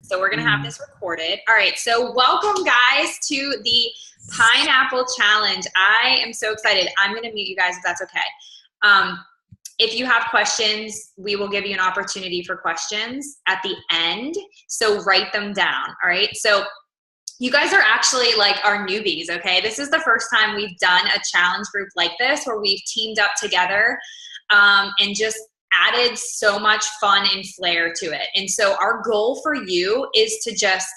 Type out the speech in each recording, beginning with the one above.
So we're going to have this recorded. All right. So welcome, guys, to the Pineapple Challenge. I am so excited. I'm going to mute you guys if that's okay. If you have questions, we will give you an opportunity for questions at the end. So write them down. All right. So you guys are actually like our newbies. Okay. This is the first time we've done a challenge group like this where we've teamed up together and just added so much fun and flair to it. And so our goal for you is to just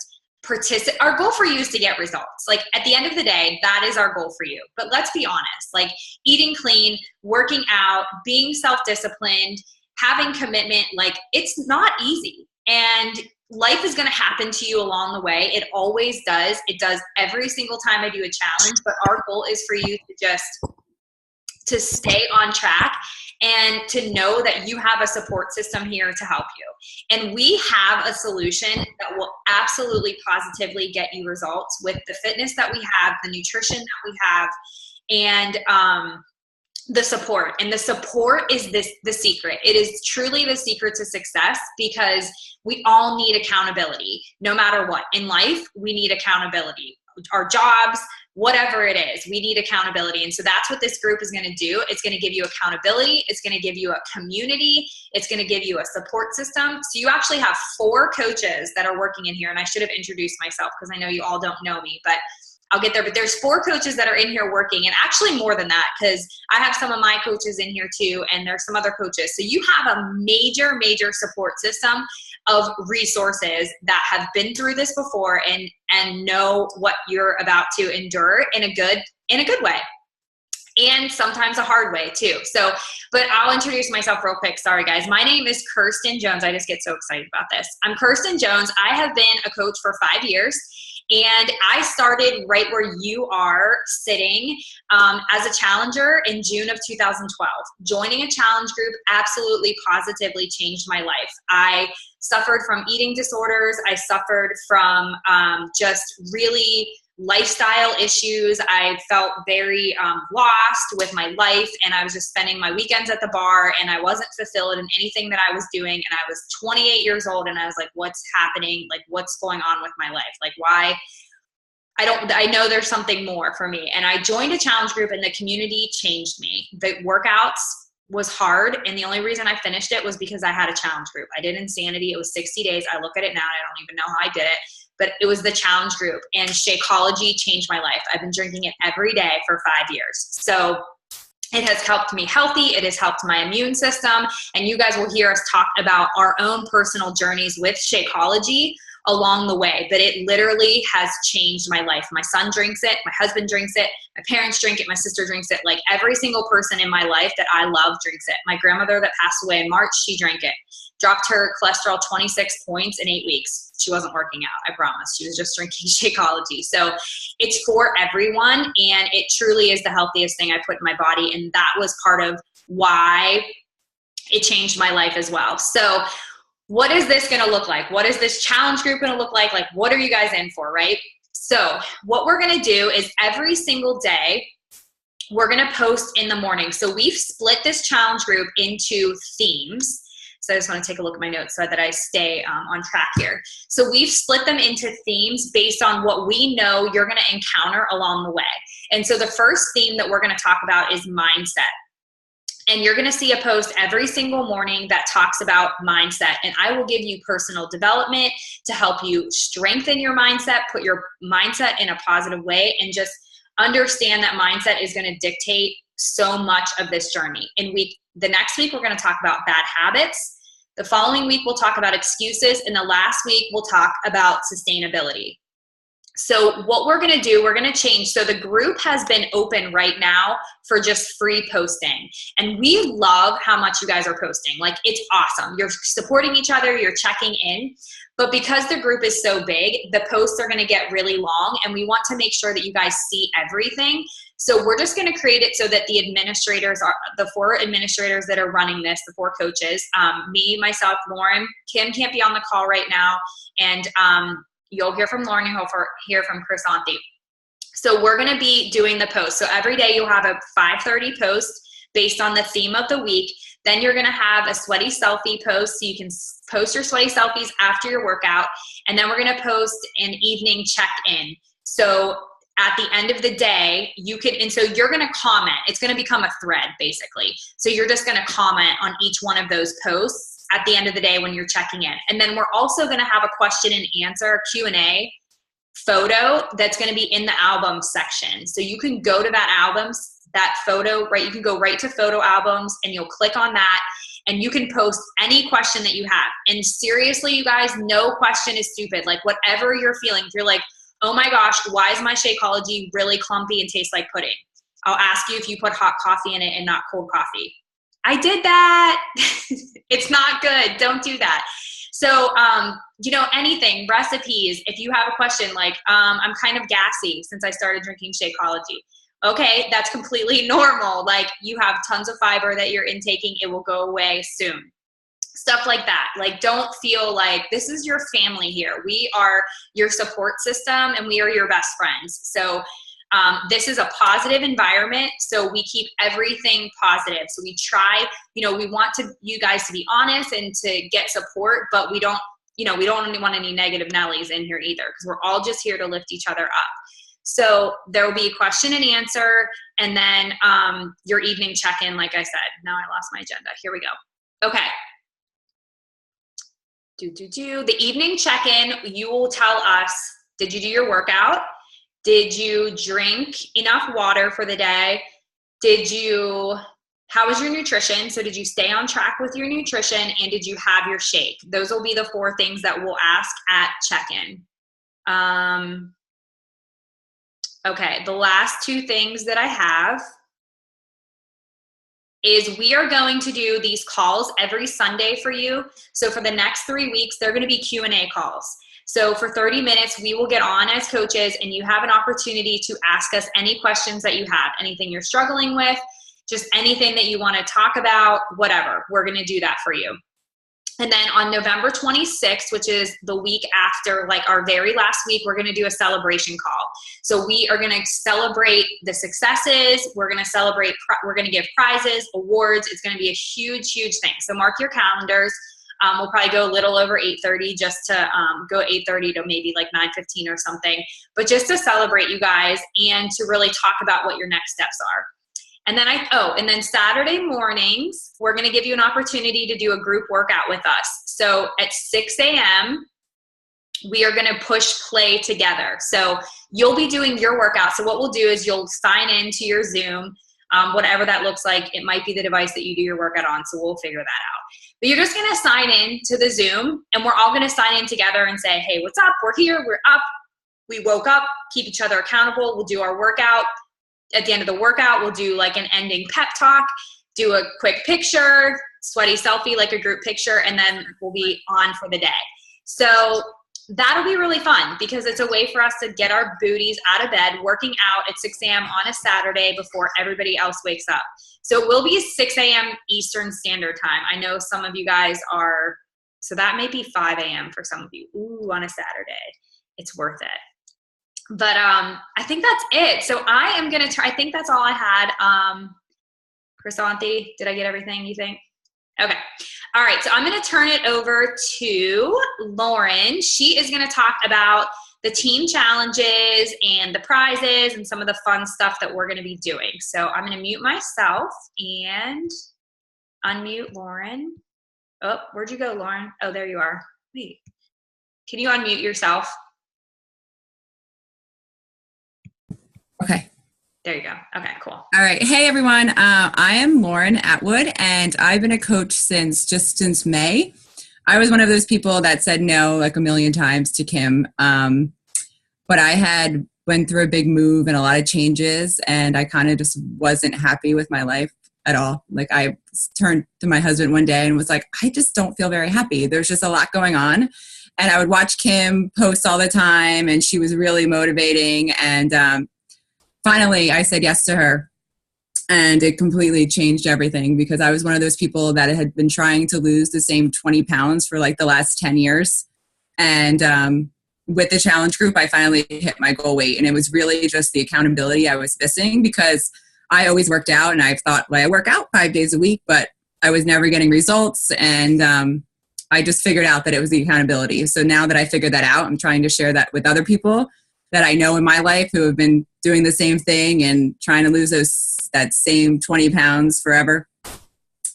participate. Our goal for you is to get results. Like at the end of the day, that is our goal for you. But let's be honest, like eating clean, working out, being self-disciplined, having commitment, like it's not easy. And life is going to happen to you along the way. It always does. It does every single time I do a challenge. But our goal is for you to stay on track and to know that you have a support system here to help you. And we have a solution that will absolutely positively get you results with the fitness that we have, the nutrition that we have, and the support. And the support is the secret. It is truly the secret to success because we all need accountability. No matter what. In life, we need accountability. Our jobs, whatever it is, we need accountability. And so that's what this group is going to do. It's going to give you accountability. It's going to give you a community. It's going to give you a support system. So you actually have 4 coaches that are working in here. And I should have introduced myself because I know you all don't know me, but I'll get there. But there's 4 coaches that are in here working, and actually more than that because I have some of my coaches in here too, and there's some other coaches. So you have a major support system of resources that have been through this before and know what you're about to endure in a good way. And sometimes a hard way too. So, but I'll introduce myself real quick. Sorry guys. My name is Kirsten Jones. I just get so excited about this. I'm Kirsten Jones. I have been a coach for 5 years. And I started right where you are sitting as a challenger in June of 2012. Joining a challenge group absolutely positively changed my life. I suffered from eating disorders. I suffered from just really lifestyle issues. I felt very lost with my life, and I was just spending my weekends at the bar, and I wasn't fulfilled in anything that I was doing. And I was 28 years old, and I was like, what's happening? Like, what's going on with my life? Like, why? I know there's something more for me. And I joined a challenge group, and the community changed me. The workouts was hard, and the only reason I finished it was because I had a challenge group. I did Insanity. It was 60 days. I look at it now, and I don't even know how I did it. But it was the challenge group, and Shakeology changed my life. I've been drinking it every day for 5 years. So it has helped me healthy. It has helped my immune system. And you guys will hear us talk about our own personal journeys with Shakeology along the way. But it literally has changed my life. My son drinks it. My husband drinks it. My parents drink it. My sister drinks it. Like every single person in my life that I love drinks it. My grandmother that passed away in March, she drank it. Dropped her cholesterol 26 points in 8 weeks. She wasn't working out, I promise. She was just drinking Shakeology. So it's for everyone, and it truly is the healthiest thing I put in my body, and that was part of why it changed my life as well. So what is this going to look like? What is this challenge group going to look like? Like, what are you guys in for, right? So what we're going to do is every single day, we're going to post in the morning. So we've split this challenge group into themes. So I just want to take a look at my notes so that I stay on track here. So we've split them into themes based on what we know you're going to encounter along the way. And so the first theme that we're going to talk about is mindset. And you're going to see a post every single morning that talks about mindset. And I will give you personal development to help you strengthen your mindset, put your mindset in a positive way, and just understand that mindset is going to dictate so much of this journey. The next week, we're going to talk about bad habits. The following week, we'll talk about excuses. And the last week, we'll talk about sustainability. So what we're going to do, we're going to change. So the group has been open right now for just free posting. And we love how much you guys are posting. Like, it's awesome. You're supporting each other. You're checking in. But because the group is so big, the posts are going to get really long. And we want to make sure that you guys see everything. So we're just going to create it so that the administrators are, the 4 administrators that are running this, the 4 coaches, me, myself, Lauren, Kim can't be on the call right now. And you'll hear from Lauren, you'll hear from Chrysanthi. So we're going to be doing the post. So every day you'll have a 5:30 post based on the theme of the week. Then you're going to have a sweaty selfie post. So you can post your sweaty selfies after your workout. And then we're going to post an evening check-in. So at the end of the day, and so you're going to comment. It's going to become a thread, basically. So you're just going to comment on each one of those posts at the end of the day when you're checking in. And then we're also going to have a question and answer Q&A photo that's going to be in the album section. So you can go to that photo, right? You can go right to photo albums and you'll click on that and you can post any question that you have. And seriously, you guys, no question is stupid. Like whatever you're feeling, if you're like, oh my gosh, why is my Shakeology really clumpy and tastes like pudding? I'll ask you if you put hot coffee in it and not cold coffee. I did that. It's not good. Don't do that. So, anything, recipes, if you have a question like, I'm kind of gassy since I started drinking Shakeology. Okay, that's completely normal. Like you have tons of fiber that you're intaking. It will go away soon. Stuff like that. Like don't feel like this is your family here. We are your support system and we are your best friends. So this is a positive environment. So we keep everything positive. So we try, we want you guys to be honest and to get support, but we don't want any negative Nellies in here either, because we're all just here to lift each other up. So there will be a question and answer, and then your evening check-in, like I said. Now I lost my agenda. Here we go. Okay. The evening check-in, you will tell us, did you do your workout? Did you drink enough water for the day? How was your nutrition? So did you stay on track with your nutrition, and did you have your shake? Those will be the 4 things that we'll ask at check-in. Okay, the last 2 things that I have is we are going to do these calls every Sunday for you. So for the next 3 weeks, they're going to be Q&A calls. So for 30 minutes, we will get on as coaches and you have an opportunity to ask us any questions that you have, anything you're struggling with, just anything that you want to talk about, whatever. We're going to do that for you. And then on November 26th, which is the week after, like our very last week, we're going to do a celebration call. So we are going to celebrate the successes. We're going to give prizes, awards. It's going to be a huge, huge thing. So mark your calendars. We'll probably go a little over 8:30 just to go 8:30 to maybe like 9:15 or something. But just to celebrate you guys and to really talk about what your next steps are. And then and then Saturday mornings, we're going to give you an opportunity to do a group workout with us. So at 6 a.m., we are going to push play together. So you'll be doing your workout. So what we'll do is you'll sign into your Zoom, whatever that looks like. It might be the device that you do your workout on, so we'll figure that out. But you're just going to sign in to the Zoom, and we're all going to sign in together and say, hey, what's up? We're here. We're up. We woke up. Keep each other accountable. We'll do our workout. At the end of the workout, we'll do like an ending pep talk, do a quick picture, sweaty selfie, like a group picture, and then we'll be on for the day. So that'll be really fun because it's a way for us to get our booties out of bed, working out at 6 a.m. on a Saturday before everybody else wakes up. So it will be 6 a.m. Eastern Standard Time. I know some of you guys are, so that may be 5 a.m. for some of you. Ooh, on a Saturday. It's worth it. But I think that's it. So I am going to try, I think that's all I had. Chrysanthi, did I get everything you think? Okay. All right. So I'm going to turn it over to Lauren. She is going to talk about the team challenges and the prizes and some of the fun stuff that we're going to be doing. So I'm going to mute myself and unmute Lauren. Oh, where'd you go, Lauren? Oh, there you are. Wait, can you unmute yourself? Okay. There you go. Okay, cool. All right. Hey, everyone. I am Lauren Atwood, and I've been a coach since May. I was one of those people that said no like a million times to Kim. But I went through a big move and a lot of changes, and I kind of just wasn't happy with my life at all. Like I turned to my husband one day and was like, I just don't feel very happy. There's just a lot going on. And I would watch Kim post all the time, and she was really motivating. And finally, I said yes to her, and it completely changed everything because I was one of those people that had been trying to lose the same 20 pounds for like the last 10 years. And with the challenge group, I finally hit my goal weight, and it was really just the accountability I was missing because I always worked out, and I thought, well, I work out 5 days a week, but I was never getting results. And I just figured out that it was the accountability. So now that I figured that out, I'm trying to share that with other people that I know in my life who have been doing the same thing and trying to lose that same 20 pounds forever.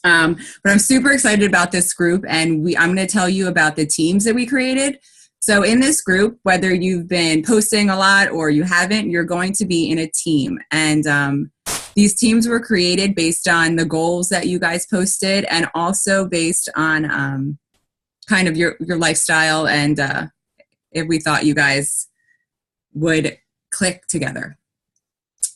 But I'm super excited about this group, and I'm going to tell you about the teams that we created. So in this group, whether you've been posting a lot or you haven't, you're going to be in a team. And these teams were created based on the goals that you guys posted, and also based on kind of your lifestyle, and if we thought you guys would click together.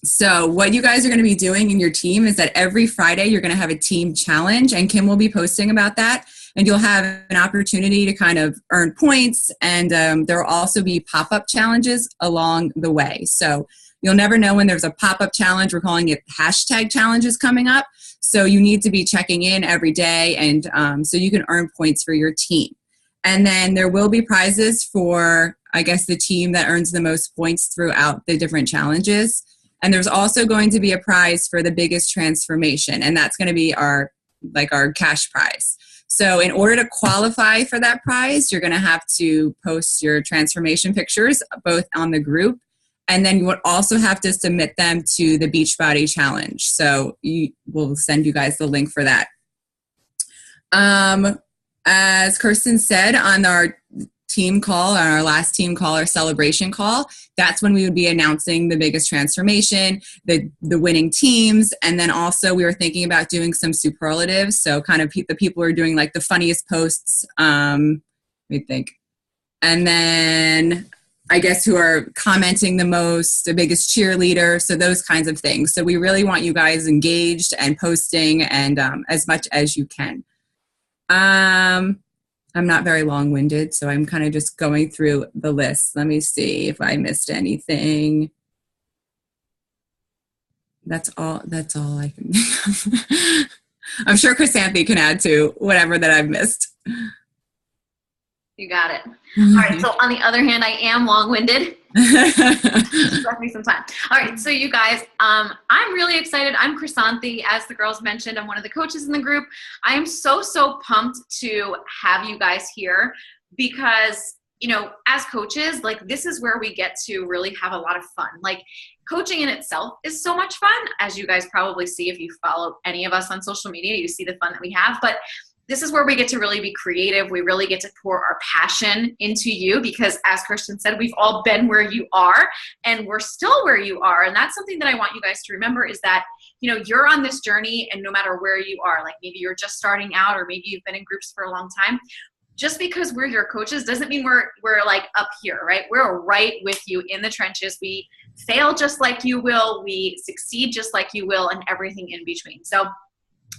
So what you guys are going to be doing in your team is that every Friday you're going to have a team challenge, and Kim will be posting about that. And you'll have an opportunity to kind of earn points, and there will also be pop-up challenges along the way. So you'll never know when there's a pop-up challenge. We're calling it hashtag challenges coming up. So you need to be checking in every day, and so you can earn points for your team. And then there will be prizes for, I guess, the team that earns the most points throughout the different challenges. And there's also going to be a prize for the biggest transformation, and that's going to be our cash prize. So in order to qualify for that prize, you're going to have to post your transformation pictures both on the group, and then you would also have to submit them to the Beachbody Challenge. So we'll send you guys the link for that. As Kirsten said, on our team call, on our last team call, our celebration call, that's when we would be announcing the biggest transformation, the winning teams, and then also we were thinking about doing some superlatives, so kind of the people who are doing like the funniest posts, we think, and then I guess who are commenting the most, the biggest cheerleader, so those kinds of things. So we really want you guys engaged and posting, and as much as you can. I'm not very long-winded, so I'm kind of just going through the list. Let me see if I missed anything. That's all I can think of. I'm sure Chrysanthi can add to whatever that I've missed. You got it. All right, so on the other hand, I am long-winded. Left me some time. All right, so you guys, I'm really excited. I'm Chrysanthi, as the girls mentioned. I'm one of the coaches in the group. I am so pumped to have you guys here because, you know, as coaches, like this is where we get to really have a lot of fun. Like coaching in itself is so much fun, as you guys probably see if you follow any of us on social media, you see the fun that we have. But this is where we get to really be creative. We really get to pour our passion into you because, as Kirsten said, we've all been where you are and we're still where you are. And that's something that I want you guys to remember is that, you know, you're on this journey, and no matter where you are, like maybe you're just starting out or maybe you've been in groups for a long time, just because we're your coaches doesn't mean we're like up here, right? We're right with you in the trenches. We fail just like you will. We succeed just like you will, and everything in between. So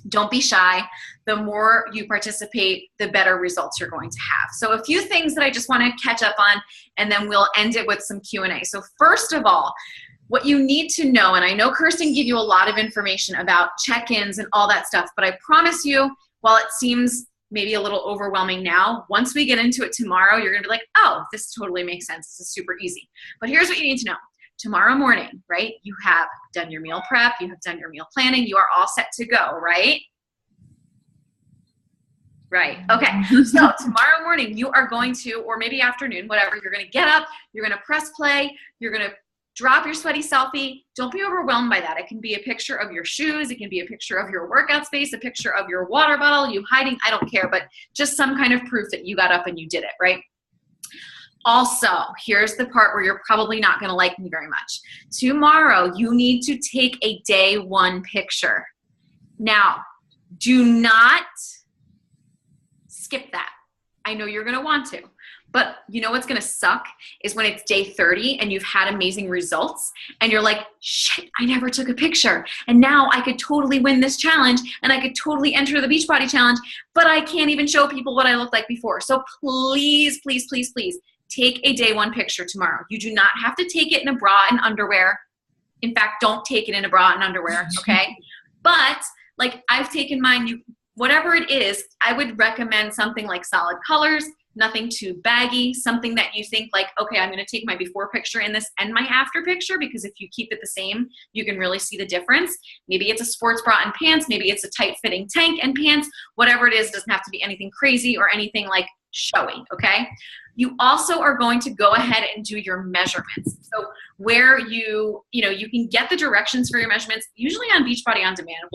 don't be shy. The more you participate, the better results you're going to have. So a few things that I just want to catch up on, and then we'll end it with some Q&A. So first of all, what you need to know, and I know Kirsten gave you a lot of information about check-ins and all that stuff, but I promise you, while it seems maybe a little overwhelming now, once we get into it tomorrow, you're going to be like, oh, this totally makes sense. This is super easy. But here's what you need to know. Tomorrow morning, right, you have done your meal prep, you have done your meal planning, you are all set to go, right? Right, okay. So tomorrow morning you are going to, or maybe afternoon, whatever, you're going to get up, you're going to press play, you're going to drop your sweaty selfie. Don't be overwhelmed by that. It can be a picture of your shoes, it can be a picture of your workout space, a picture of your water bottle, you hiding, I don't care, but just some kind of proof that you got up and you did it, right? Also, here's the part where you're probably not going to like me very much. Tomorrow, you need to take a day one picture. Now, do not skip that. I know you're going to want to, but you know what's going to suck is when it's day 30 and you've had amazing results and you're like, shit, I never took a picture. And now I could totally win this challenge and I could totally enter the Beachbody Challenge, but I can't even show people what I looked like before. So please, please, please, please, take a day one picture tomorrow. You do not have to take it in a bra and underwear. In fact, don't take it in a bra and underwear, okay? But like I've taken mine, whatever it is, I would recommend something like solid colors, nothing too baggy, something that you think like, okay, I'm going to take my before picture in this and my after picture, because if you keep it the same, you can really see the difference. Maybe it's a sports bra and pants, maybe it's a tight fitting tank and pants, whatever it is, doesn't have to be anything crazy or anything like showy, okay? You also are going to go ahead and do your measurements. So where you can get the directions for your measurements, usually on Beachbody On Demand.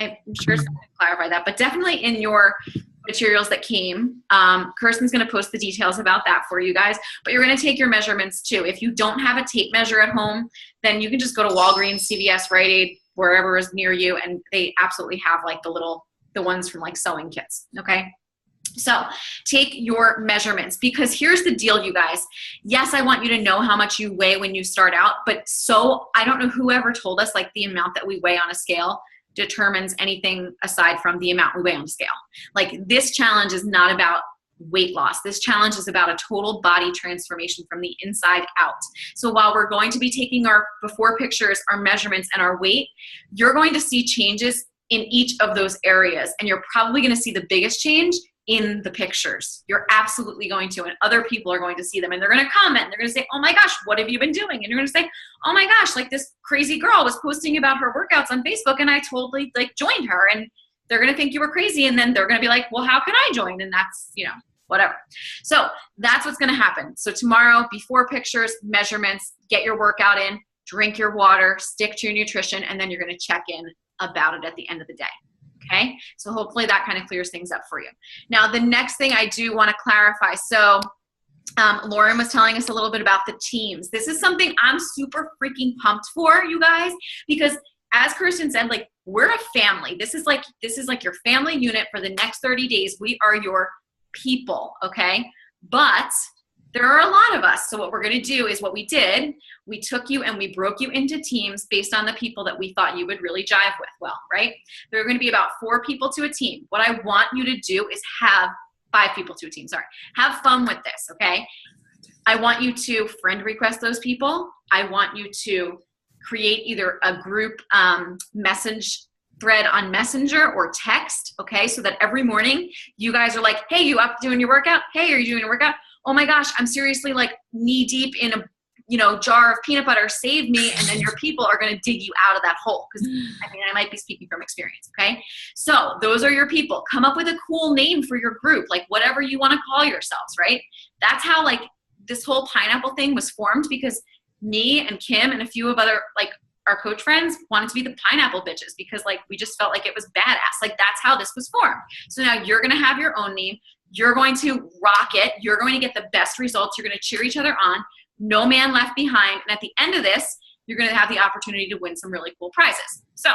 I'm sure someone can clarify that, but definitely in your materials that came. Kirsten's going to post the details about that for you guys, but you're going to take your measurements too. If you don't have a tape measure at home, then you can just go to Walgreens, CVS, Rite Aid, wherever is near you, and they absolutely have like the ones from like sewing kits, okay? So take your measurements, because here's the deal, you guys. Yes, I want you to know how much you weigh when you start out, but I don't know whoever told us like the amount that we weigh on a scale determines anything aside from the amount we weigh on the scale. Like, this challenge is not about weight loss. This challenge is about a total body transformation from the inside out. So while we're going to be taking our before pictures, our measurements, and our weight, you're going to see changes in each of those areas. And you're probably going to see the biggest change in the pictures. You're absolutely going to, and other people are going to see them, and they're going to comment. They're going to say, oh my gosh, what have you been doing? And you're going to say, oh my gosh, like this crazy girl was posting about her workouts on Facebook and I totally like joined her, and they're going to think you were crazy. And then they're going to be like, well, how can I join? And that's, whatever. So that's what's going to happen. So tomorrow, before pictures, measurements, get your workout in, drink your water, stick to your nutrition, and then you're going to check in about it at the end of the day. Okay, so hopefully that kind of clears things up for you. Now, the next thing I do want to clarify. So Lauren was telling us a little bit about the teams. This is something I'm super freaking pumped for, you guys, because as Kirsten said, like, we're a family. This is like your family unit for the next 30 days. We are your people, okay? But there are a lot of us. So what we're going to do is what we did. We took you and we broke you into teams based on the people that we thought you would really jive with well, right? There are going to be about 4 people to a team. What I want you to do is have 5 people to a team. Sorry. Have fun with this, okay? I want you to friend request those people. I want you to create either a group message thread on Messenger or text, okay? So that every morning you guys are like, hey, you up doing your workout? Hey, are you doing a workout? Oh my gosh, I'm seriously like knee deep in a jar of peanut butter, save me. And then your people are going to dig you out of that hole. Because I might be speaking from experience. Okay. So those are your people. Come up with a cool name for your group, like whatever you want to call yourselves, right? That's how like this whole pineapple thing was formed, because me and Kim and a few of other like our coach friends wanted to be the pineapple bitches, because like we just felt like it was badass. Like that's how this was formed. So now you're going to have your own name. You're going to rock it. You're going to get the best results. You're going to cheer each other on. No man left behind. And at the end of this, you're going to have the opportunity to win some really cool prizes. So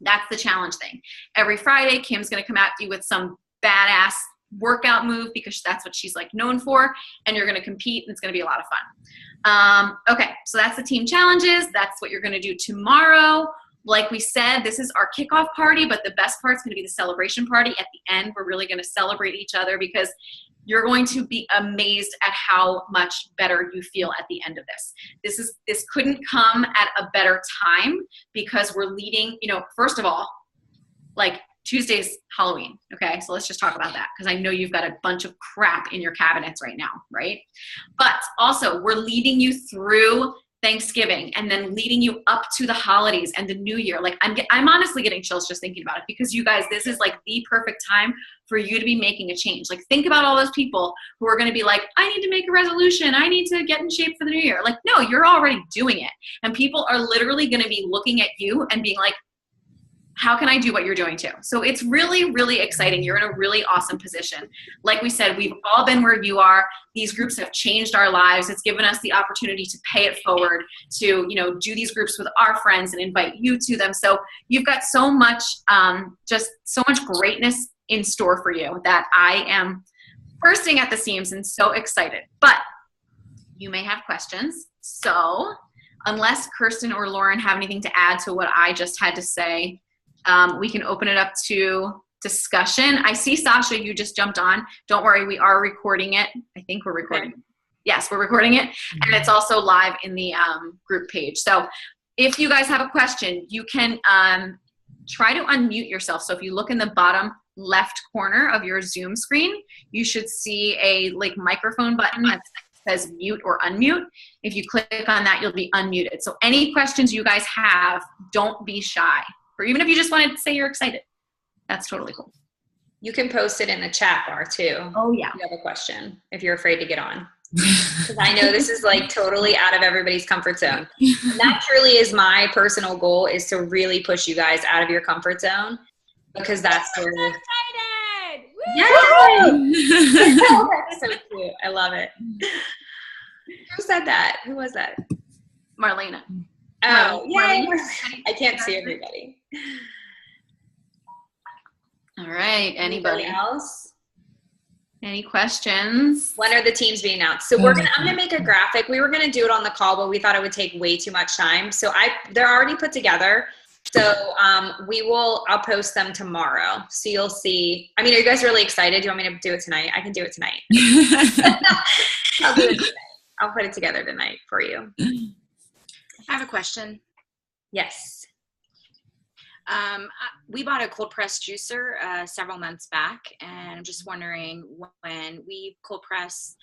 that's the challenge thing. Every Friday, Kim's going to come at you with some badass workout move, because that's what she's like known for. And you're going to compete, and it's going to be a lot of fun. Okay, so that's the team challenges. That's what you're going to do tomorrow. Like we said, this is our kickoff party, but the best part's going to be the celebration party at the end. We're really going to celebrate each other, because you're going to be amazed at how much better you feel at the end of this. This couldn't come at a better time, because we're leading, first of all, like Tuesday's Halloween. Okay. So let's just talk about that, because I know you've got a bunch of crap in your cabinets right now. Right. But also we're leading you through Thanksgiving, and then leading you up to the holidays and the new year. Like I'm honestly getting chills just thinking about it, because you guys, this is like the perfect time for you to be making a change. Like think about all those people who are going to be like, I need to make a resolution. I need to get in shape for the new year. Like, no, you're already doing it. And people are literally going to be looking at you and being like, how can I do what you're doing too? So it's really, really exciting. You're in a really awesome position. Like we said, we've all been where you are. These groups have changed our lives. It's given us the opportunity to pay it forward, to, do these groups with our friends and invite you to them. So you've got so much, just so much greatness in store for you that I am bursting at the seams and so excited. But you may have questions. So unless Kirsten or Lauren have anything to add to what I just had to say, we can open it up to discussion. I see, Sasha, you just jumped on. Don't worry, we are recording it. I think we're recording. Okay. Yes, we're recording it. And it's also live in the group page. So if you guys have a question, you can try to unmute yourself. So if you look in the bottom left corner of your Zoom screen, you should see a like microphone button that says mute or unmute. If you click on that, you'll be unmuted. So any questions you guys have, don't be shy. Or even if you just wanted to say you're excited, that's totally cool. You can post it in the chat bar too. Oh yeah. If you have a question, if you're afraid to get on. Because I know this is like totally out of everybody's comfort zone. And that truly is my personal goal, is to really push you guys out of your comfort zone, because that's where I'm so excited. Yay! That's so cute. I love it. Who said that? Who was that? Marlena. Oh, yay. Marlena. I can't see everybody. All right. Anybody else? Any questions? When are the teams being announced? So I'm gonna make a graphic. We were gonna do it on the call, but we thought it would take way too much time. So they're already put together. So I'll post them tomorrow. So you'll see. I mean, are you guys really excited? Do you want me to do it tonight? I can do it tonight. I'll do it tonight. I'll put it together tonight for you. I have a question. Yes. We bought a cold press juicer several months back, and I'm just wondering, when we cold press,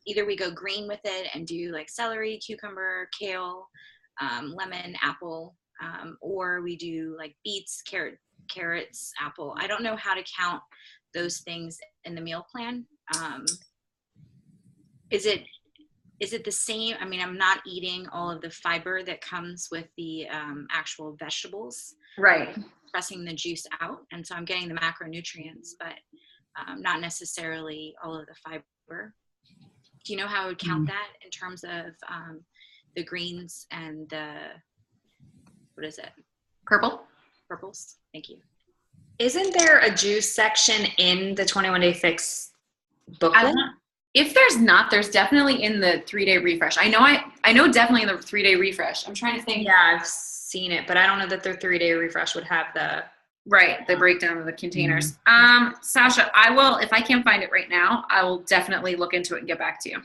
either we go green with it and do like celery, cucumber, kale, lemon, apple, or we do like beets, carrots, apple. I don't know how to count those things in the meal plan. Is it the same? I mean, I'm not eating all of the fiber that comes with the actual vegetables. Right. Pressing the juice out. And so I'm getting the macronutrients, but not necessarily all of the fiber. Do you know how I would count that in terms of the greens and the, what is it? Purples. Thank you. Isn't there a juice section in the 21 Day Fix booklet? If there's not, there's definitely in the 3-day refresh. I know definitely in the 3-day refresh. I'm trying to think. Yeah, I've seen it, but I don't know that their 3-day refresh would have the breakdown of the containers. Sasha, I will, if I can't find it right now, I will definitely look into it and get back to you.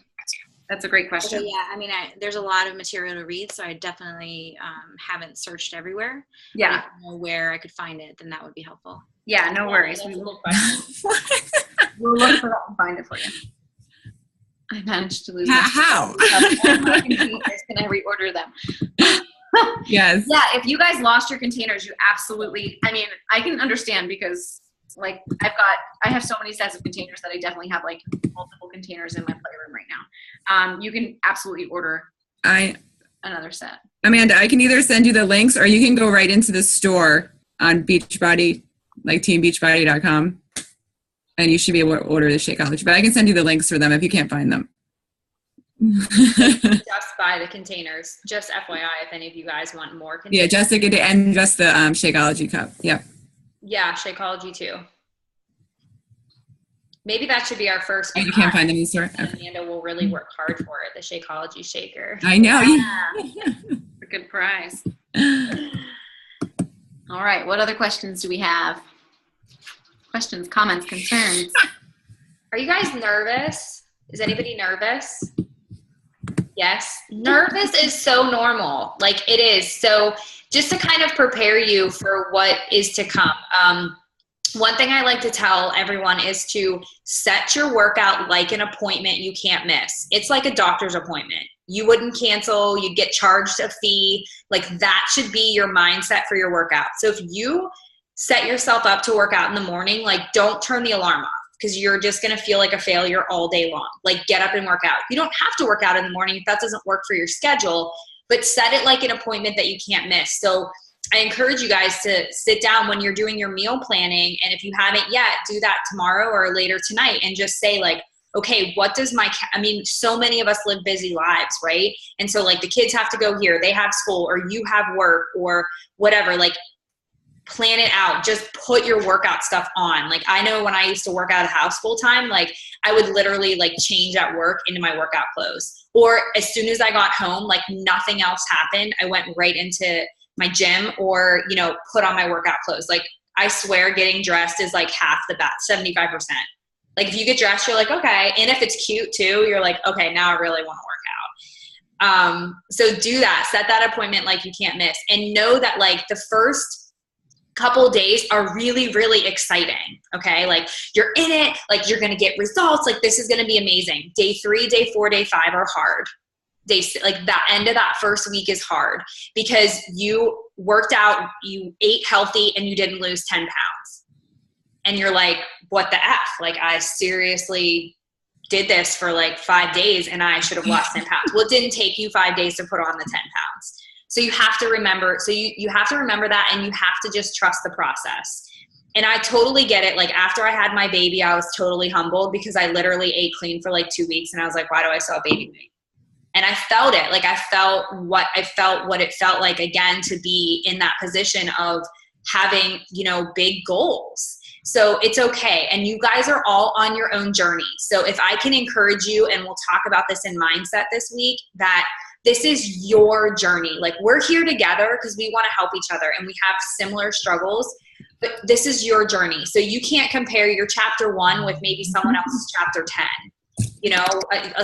That's a great question. Okay, yeah, I mean, there's a lot of material to read, so I definitely haven't searched everywhere. Yeah. If I know where I could find it, then that would be helpful. Yeah, no worries. That's a cool question. We'll look for that and find it for you. I managed to lose How? Can I reorder them? Yes. Yeah, if you guys lost your containers, you absolutely, I mean, I can understand, because like I have so many sets of containers that I definitely have like multiple containers in my playroom right now. You can absolutely order another set. Amanda, I can either send you the links, or you can go right into the store on Beachbody, like teambeachbody.com. And you should be able to order the Shakeology. But I can send you the links for them if you can't find them. Just buy the containers. Just FYI, if any of you guys want more containers. Yeah, Jessica, and just the Shakeology cup. Yep. Yeah, Shakeology too. Maybe that should be our first. You can't find them in the store? Okay. Amanda will really work hard for it, the Shakeology shaker. I know. Yeah. A good prize. All right, what other questions do we have? Questions, comments, concerns? Are you guys nervous? Is anybody nervous? Yes. Nervous is so normal. Like, it is. So just to kind of prepare you for what is to come. One thing I like to tell everyone is to set your workout like an appointment you can't miss. It's like a doctor's appointment. You wouldn't cancel, you'd get charged a fee. Like, that should be your mindset for your workout. So if you set yourself up to work out in the morning, like, don't turn the alarm off, because you're just going to feel like a failure all day long. Like, get up and work out. You don't have to work out in the morning if that doesn't work for your schedule, but set it like an appointment that you can't miss. So I encourage you guys to sit down when you're doing your meal planning, and if you haven't yet, do that tomorrow or later tonight, and just say, like, okay, what does I mean, so many of us live busy lives, right? And so, like, the kids have to go here, they have school, or you have work, or whatever. Like, plan it out. Just put your workout stuff on. Like, I know when I used to work out of the house full time, like, I would literally like change at work into my workout clothes. Or as soon as I got home, like, nothing else happened, I went right into my gym, or, you know, put on my workout clothes. Like, I swear getting dressed is like half the battle, 75%. Like, if you get dressed, you're like, okay. And if it's cute too, you're like, okay, now I really want to work out. So do that. Set that appointment like you can't miss. And know that, like, the first couple days are really, really exciting. Okay. Like you're in it, like you're going to get results. Like this is going to be amazing. Day 3, day 4, day 5 are hard. Like that end of that first week is hard because you worked out, you ate healthy, and you didn't lose 10 pounds. And you're like, what the F? Like I seriously did this for like 5 days and I should have lost 10 pounds. Well, it didn't take you 5 days to put on the 10 pounds. So you have to remember, you have to remember that, and you have to just trust the process. And I totally get it. Like after I had my baby, I was totally humbled because I literally ate clean for like 2 weeks and I was like, why do I still have baby weight? And I felt it. Like I felt what it felt like again to be in that position of having, you know, big goals. So it's okay. And you guys are all on your own journey. So if I can encourage you, and we'll talk about this in mindset this week, that this is your journey. Like we're here together because we want to help each other and we have similar struggles, but this is your journey. So you can't compare your chapter 1 with maybe someone else's chapter 10. You know,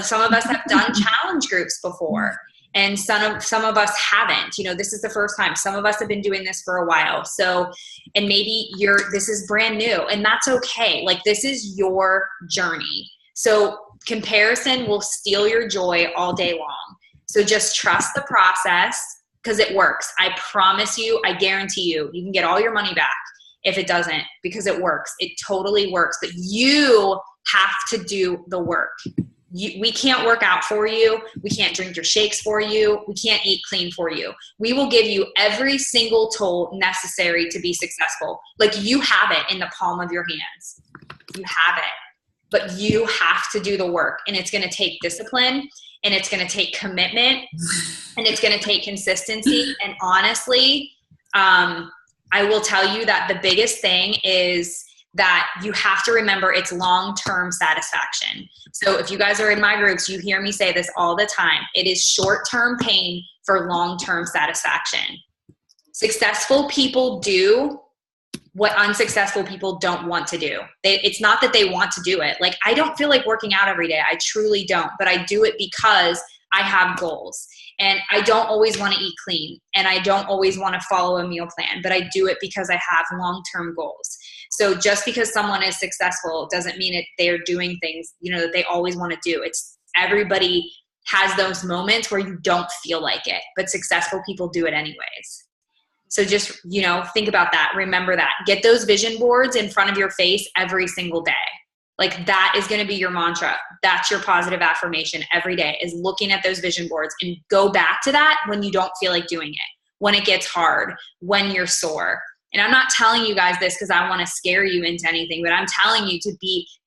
some of us have done challenge groups before and some of us haven't. You know, this is the first time. Some of us have been doing this for a while. So, and maybe this is brand new, and that's okay. Like this is your journey. So comparison will steal your joy all day long. So just trust the process because it works. I promise you, I guarantee you, you can get all your money back if it doesn't, because it works. It totally works, but you have to do the work. We can't work out for you. We can't drink your shakes for you. We can't eat clean for you. We will give you every single tool necessary to be successful. Like you have it in the palm of your hands. You have it, but you have to do the work, and it's going to take discipline, and it's going to take commitment, and it's going to take consistency. And honestly, I will tell you that the biggest thing is that you have to remember it's long-term satisfaction. So if you guys are in my groups, you hear me say this all the time. It is short-term pain for long-term satisfaction. Successful people do what unsuccessful people don't want to do. It's not that they want to do it. Like I don't feel like working out every day. I truly don't, but I do it because I have goals. And I don't always want to eat clean, and I don't always want to follow a meal plan, but I do it because I have long-term goals. So just because someone is successful doesn't mean that they're doing things, you know, that they always want to do. It's everybody has those moments where you don't feel like it, but successful people do it anyways. So just, you know, think about that. Remember that. Get those vision boards in front of your face every single day. Like that is going to be your mantra. That's your positive affirmation every day, is looking at those vision boards, and go back to that when you don't feel like doing it, when it gets hard, when you're sore. And I'm not telling you guys this because I want to scare you into anything, but I'm telling you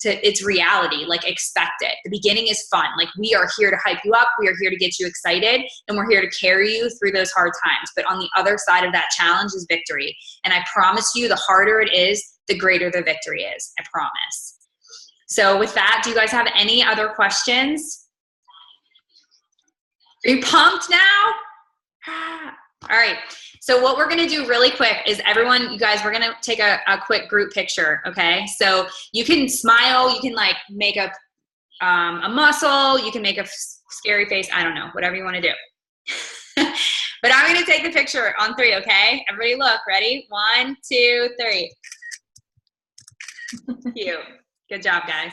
it's reality. Like expect it. The beginning is fun. Like we are here to hype you up. We are here to get you excited, and we're here to carry you through those hard times. But on the other side of that challenge is victory. And I promise you, the harder it is, the greater the victory is. I promise. So with that, do you guys have any other questions? Are you pumped now? All right. So what we're going to do really quick is everyone, you guys, we're going to take a quick group picture. Okay. So you can smile, you can like make a muscle, you can make a scary face. I don't know, whatever you want to do. But I'm going to take the picture on 3. Okay. Everybody look, ready? 1, 2, 3. Cute. Good job, guys.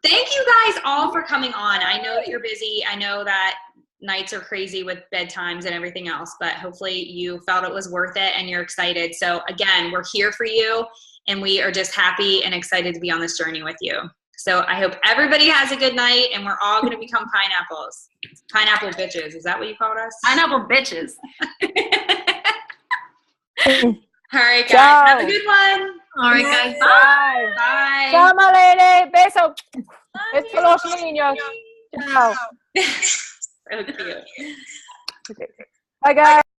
Thank you guys all for coming on. I know that you're busy. I know that nights are crazy with bedtimes and everything else, but hopefully you felt it was worth it and you're excited. So again, we're here for you, and we are just happy and excited to be on this journey with you. So I hope everybody has a good night, and we're all going to become pineapples. Pineapple bitches. Is that what you called us? Pineapple bitches. All right, guys. Ciao. Have a good one. All right, guys. Bye. Bye. Ciao, Malene. Beso. Beso los niños. Ciao. So cute. Okay. Bye, guys.